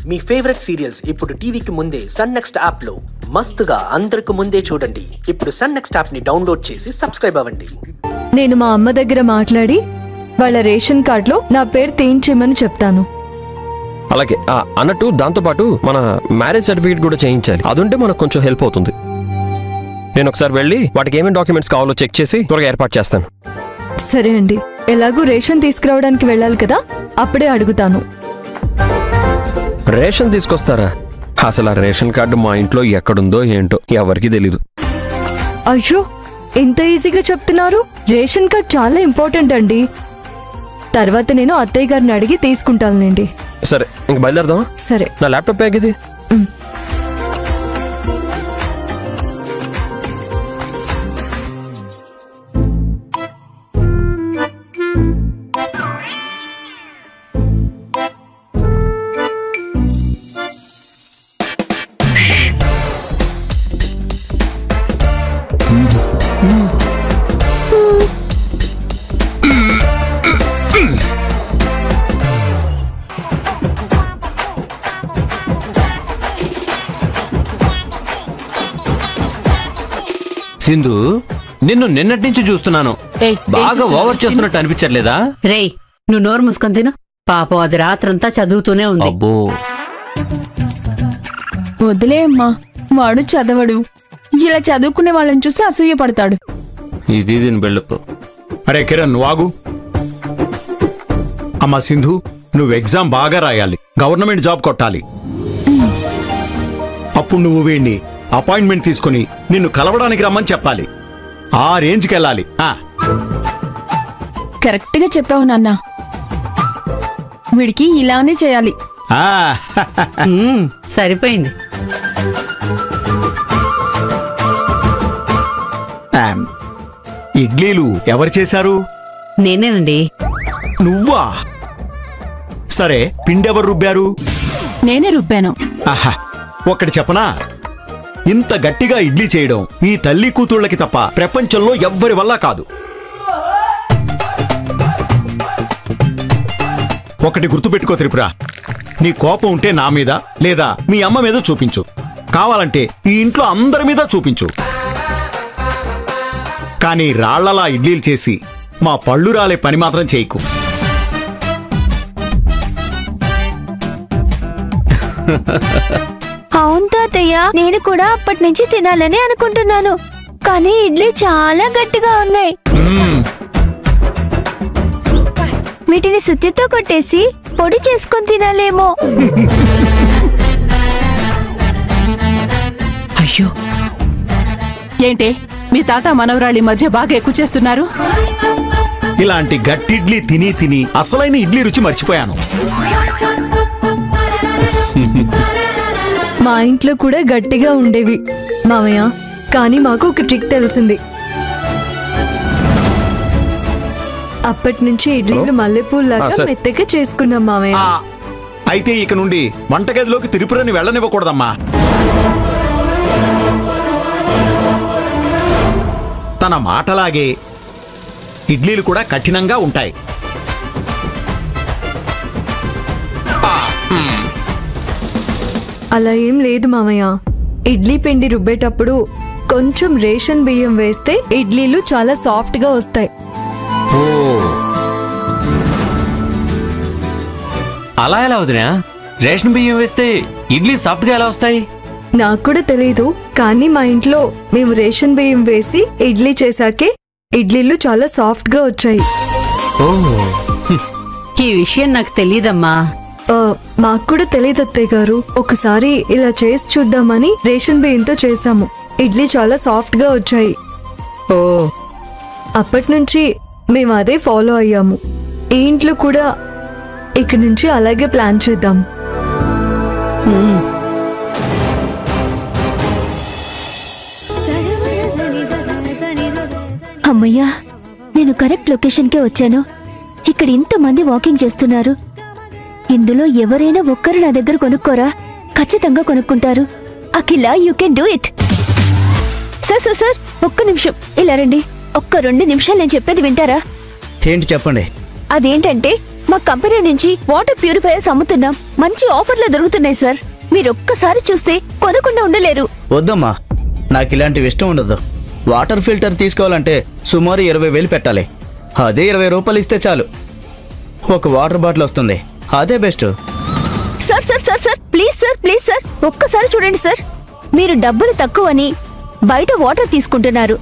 మీ favourite serials ఇప్పుడు టీవీకి ముందే సన్ నెక్స్ట్ యాప్ లో మస్తుగా అందరికి ముందే చూడండి. ఇప్పుడు సన్ నెక్స్ట్ యాప్ ని డౌన్లోడ్ చేసి సబ్స్క్రైబ్ అవ్వండి. నేను మా అమ్మ దగ్గర మాట్లాడి వాళ్ళ రేషన్ కార్డులో నా పేరు తీయించమని చెప్తాను. అలాగే అన్నట్టు దాంతో పాటు మన మ్యారేజ్ సర్టిఫికేట్ కూడా చేయించాలి. అదుంటే మనకు కొంచెం హెల్ప్ అవుతుంది. నేను ఒకసారి వెళ్ళి వాటికి ఏమేమి డాక్యుమెంట్స్ కావాలో చెక్ చేసి త్వరగా ఏర్పాటు చేస్తాను. సరే అండి. ఎలాగూ రేషన్ తీసుకురావడానికి వెళ్ళాలి కదా, అప్పుడే అడుగుతాను. రేషన్ తీసుకొస్తారా? అసలు ఆ రేషన్ కార్డు మా ఇంట్లో ఎక్కడుందో ఏంటో ఎవరికి తెలీదు. అయ్యో, ఇంత ఈజీగా చెప్తున్నారు. రేషన్ కార్డ్ చాలా ఇంపార్టెంట్ అండి. తర్వాత నేను అత్తయ్య గారిని అడిగి తీసుకుంటానండి. సరే, ఇంక బయలుదేరదాం. సరే. నా ల్యాప్టాప్ బ్యాగ్ ఇది. సింధు, నిన్ను నిన్నటి నుంచి చూస్తున్నాను. బాగా ఓవర్ చేస్తున్నట్టు అనిపించట్లేదా? రేయ్, నువ్వు నోరు మూసుకొని తిను. పాపం అది రాత్రంతా చదువుతూనే ఉంది. అబ్బో, వదిలే అమ్మా, వాడు చదవడు. ఇలా చదువుకునే వాళ్ళని చూసి అసూయ పడతాడు. ఇది దీని బెళ్ళపు. అరే కిరణ్, నువ్వు ఆగు. అమ్మా సింధు, నువ్వు ఎగ్జామ్ బాగా రాయాలి, గవర్నమెంట్ జాబ్ కొట్టాలి. అప్పుడు నువ్వు వీడిని అపాయింట్మెంట్ తీసుకుని నిన్ను కలవడానికి రమ్మని చెప్పాలి. ఆ రేంజ్కి వెళ్ళాలి. కరెక్ట్ గా చెప్పావు నాన్న. వీడికి ఇలానే చేయాలి. సరిపోయింది. ఇడ్లీలు ఎవరు చేశారు? నేనేనండి. నువ్వా? సరే, పిండెవరు రుబ్బారు? నేనే రుబ్బాను. ఆహా, ఒక్కటి చెప్పనా? ఇంత గట్టిగా ఇడ్లీ చేయడం ఈ తల్లి కూతుళ్ళకి తప్ప ప్రపంచంలో ఎవ్వరి వల్ల కాదు. ఒకటి గుర్తుపెట్టుకో త్రిపుర, నీ కోపం ఉంటే నా మీద లేదా మీ అమ్మ మీద చూపించు. కావాలంటే ఈ ఇంట్లో అందరి మీద చూపించు. కానీ రాళ్లలా ఇడ్లీలు చేసి మా పళ్ళు రాలే పని మాత్రం చేయకు. అవును తాతయ్య, నేను కూడా అప్పటి నుంచి తినాలని అనుకుంటున్నాను. కానీ ఇడ్లీ చాలా గట్టిగా ఉన్నాయి. వీటిని సుత్తితో కొట్టేసి పొడి చేసుకొని తినాలేమో. అయ్యో, ఏంటి మీ తాత మనవరాళి మధ్య బాగా ఎక్కువ చేస్తున్నారు? ఇలాంటి గట్టి ఇడ్లీ తిని తిని అసలైన ఇడ్లీ రుచి మర్చిపోయాను. మా ఇంట్లో కూడా గట్టిగా ఉండేవి మామయ్య, కానీ మాకు ఒక ట్రిక్ తెలిసింది. అప్పటి నుంచి ఇడ్లీలు మల్లెపూల్లాగా మెత్తగా చేసుకున్నాం మామయ్య. అయితే ఇక నుండి వంటగదిలోకి త్రిపురని వెళ్ళనివ్వకూడదమ్మా. తన మాటలాగే ఇడ్లీలు కూడా కఠినంగా ఉంటాయి. అలా ఏం లేదు మామయ్య. ఇడ్లీ పిండి రుబ్బేటప్పుడు కొంచెం రేషన్ బియ్యం వేస్తే ఇడ్లీలు చాలా సాఫ్ట్ గా వస్తాయి. అలా ఎలా వదినా? రేషన్ బియ్యం వేస్తే ఇడ్లీ సాఫ్ట్ గా ఎలా వస్తాయి? నాకు కూడా తెలీదు, కానీ మా ఇంట్లో మేము రేషన్ బియ్యం వేసి ఇడ్లీ చేశాకే ఇడ్లీలు చాలా సాఫ్ట్ గా వచ్చాయి. ఈ విషయం నాకు తెలీదమ్మా. మాకు కూడా తెలియదు అత్తయ్య గారు. ఒకసారి ఇలా చేసి చూద్దామని రేషన్ బియ్యంతో చేశాము. ఇడ్లీ చాలా సాఫ్ట్ గా వచ్చాయి. అప్పటి నుంచి మేము అదే ఫాలో అయ్యాము. ఈ ఇంట్లో కూడా ఇక్కడి నుంచి అలాగే ప్లాన్ చేద్దాం. అమ్మయ్యా, నేను కరెక్ట్ లొకేషన్కే వచ్చాను. ఇక్కడ ఇంతమంది వాకింగ్ చేస్తున్నారు. ఇందులో ఎవరైనా ఒక్కరు నా దగ్గర కొనుక్కోరా? ఖచ్చితంగా కొనుక్కుంటారు. Akhila, you can do it. Sir sir sir, ఒక్క నిమిషం ఇలా రండి. ఒక్క 2 నిమిషాలు నేను చెప్పేది వింటారా? ఏంటి చెప్పండి. అదేంటంటే మా కంపెనీ నుంచి వాటర్ ప్యూరిఫైయర్స్ అమ్ముతున్నాం. మంచి ఆఫర్లు దొరుకుతున్నాయి సార్. మీరొక్కసారి చూస్తే కొనకుండా ఉండలేరు. వద్దమ్మా, నాకు ఇలాంటివి ఇష్టం ఉండదు. వాటర్ ఫిల్టర్ తీసుకోవాలంటే సుమారు 20,000 పెట్టాలి. అదే 20 రూపాయలు ఇస్తే చాలు, ఒక వాటర్ బాటిల్ వస్తుంది. అదే best. Sir sir sir sir please sir, please sir, ఒక్కసారి చూడండి సార్. మీరు డబ్బులు తక్కువని బయట వాటర్ తీసుకుంటున్నారు,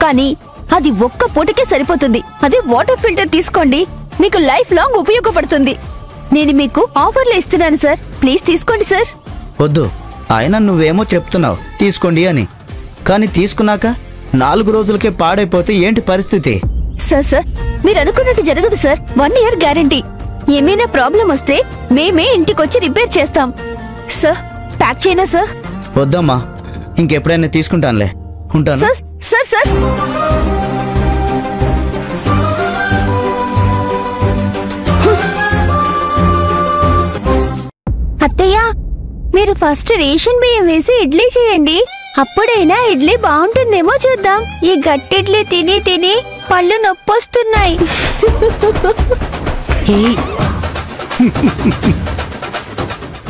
కానీ అది ఒక్క పూటకే సరిపోతుంది. అదే వాటర్ ఫిల్టర్ తీసుకోండి, మీకు లైఫ్ లాంగ్ ఉపయోగపడుతుంది. నేను మీకు ఆఫర్లు ఇస్తున్నాను సార్, ప్లీజ్ తీసుకోండి సార్. వద్దు, అయినా నువ్వేమో చెప్తున్నావు తీసుకోండి అని, కానీ తీసుకున్నాక 4 రోజులకే పాడైపోతే ఏంటి పరిస్థితి? సార్ సార్ మీరు అనుకున్నట్టు జరగదు సార్. 1 year guarantee. ఏమైనా ప్రాబ్లం వస్తే మేమే ఇంటికొచ్చి రిపేర్ చేస్తాం. సార్ ప్యాక్ చేయనా సార్? వద్దమ్మా, ఇంకెప్పుడైనా తీసుకుంటానులే. ఉంటాను. సార్ సార్ సార్ అత్తయ్య, మీరు ఫస్ట్ రేషన్ బియ్యం వేసి ఇడ్లీ చేయండి. అప్పుడైనా ఇడ్లీ బాగుంటుందేమో చూద్దాం. ఈ గట్టిడ్లీ తిని తిని పళ్ళు నొప్పొస్తున్నాయి.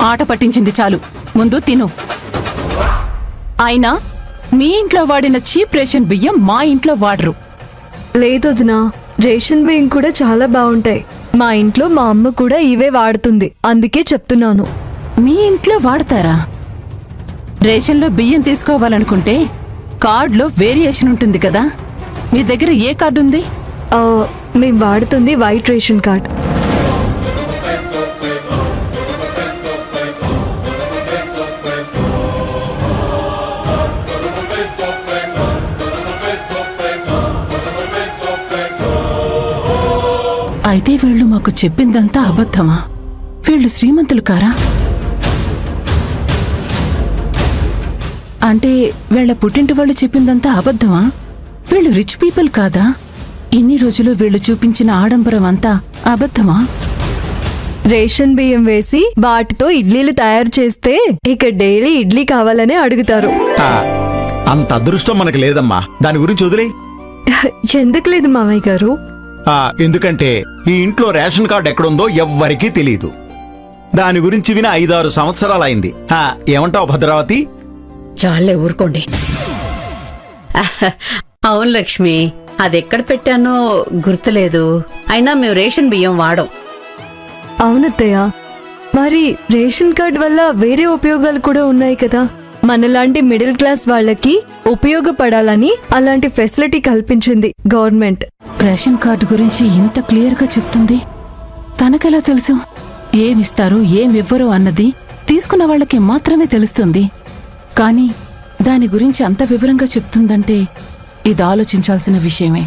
ఆట పట్టించింది చాలు, ముందు తిను. అయినా మీ ఇంట్లో వాడిన చీప్ రేషన్ బియ్యం మా ఇంట్లో వాడరు. లేదు వదినా, రేషన్ బియ్యం కూడా చాలా బాగుంటాయి. మా ఇంట్లో మా అమ్మ కూడా ఇవే వాడుతుంది, అందుకే చెప్తున్నాను. మీ ఇంట్లో వాడతారా? రేషన్లో బియ్యం తీసుకోవాలనుకుంటే కార్డులో వేరియేషన్ ఉంటుంది కదా. మీ దగ్గర ఏ కార్డు ఉంది? మేము వాడుతుంది వైట్ రేషన్ కార్డ్. అయితే వీళ్ళు మాకు చెప్పిందంతా అబద్ధమా? వీళ్ళు శ్రీమంతులు కారా? అంటే వీళ్ళ పుట్టింటి వాళ్ళు చెప్పిందంతా అబద్ధమా? వీళ్ళు రిచ్ పీపుల్ కాదా? ఇన్ని రోజులు వీళ్ళు చూపించిన ఆడంబరం అంతా అబద్ధమా? రేషన్ బియ్యం వేసి వాటితో ఇడ్లీలు తయారు చేస్తే ఇక డైలీ ఇడ్లీ కావాలనే అడుగుతారు. అంత అదృష్టం మనకు లేదమ్మా, దాని గురించి వదిలే. ఎందుకు లేదు మామయ్య గారు? ఎందుకంటే ఈ ఇంట్లో రేషన్ కార్డు ఎక్కడుందో ఎవ్వరికీ తెలియదు. దాని గురించి విన 5-6 సంవత్సరాలైంది. ఏమంటావు భద్రావతి? చాలే ఊరుకోండి. అవును లక్ష్మి, అదెక్కడ పెట్టానో గుర్తులేదు. అయినా మేము రేషన్ బియ్యం వాడం. అవునత్తయ్య, మరి రేషన్ కార్డ్ వల్ల వేరే ఉపయోగాలు కూడా ఉన్నాయి కదా. మనలాంటి మిడిల్ క్లాస్ వాళ్ళకి ఉపయోగపడాలని అలాంటి ఫెసిలిటీ కల్పించింది గవర్నమెంట్. రేషన్ కార్డు గురించి ఇంత క్లియర్గా చెప్తుంది, తనకెలా తెలుసు? ఏమిస్తారు ఏమివ్వరు అన్నది తీసుకున్న వాళ్ళకి మాత్రమే తెలుస్తుంది. కానీ దాని గురించి అంత వివరంగా చెప్తుందంటే ఇది ఆలోచించాల్సిన విషయమే.